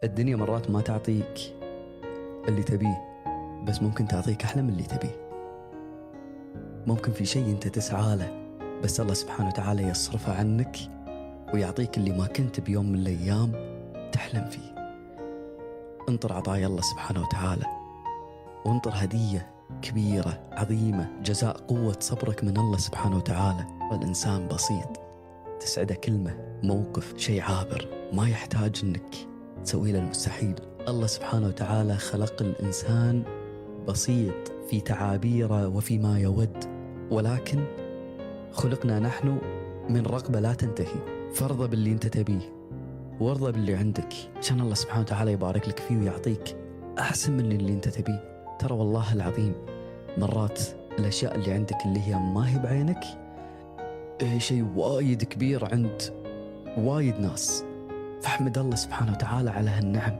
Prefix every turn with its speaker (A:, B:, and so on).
A: الدنيا مرات ما تعطيك اللي تبيه، بس ممكن تعطيك أحلى من اللي تبيه. ممكن في شيء أنت تسعى له، بس الله سبحانه وتعالى يصرفه عنك ويعطيك اللي ما كنت بيوم من الأيام تحلم فيه. انطر عطايا الله سبحانه وتعالى، وانطر هدية كبيرة عظيمة، جزاء قوة صبرك من الله سبحانه وتعالى. الإنسان بسيط، تسعده كلمة، موقف، شيء عابر، ما يحتاج أنك تسوي له المستحيل. الله سبحانه وتعالى خلق الإنسان بسيط في تعابيره وفيما يود، ولكن خلقنا نحن من رغبة لا تنتهي. فارضى باللي أنت تبيه وارضى باللي عندك، عشان الله سبحانه وتعالى يبارك لك فيه ويعطيك أحسن من اللي أنت تبيه. ترى والله العظيم مرات الأشياء اللي عندك اللي هي ما هي بعينك شيء وايد كبير عند وايد ناس، فاحمد الله سبحانه وتعالى على هالنعم.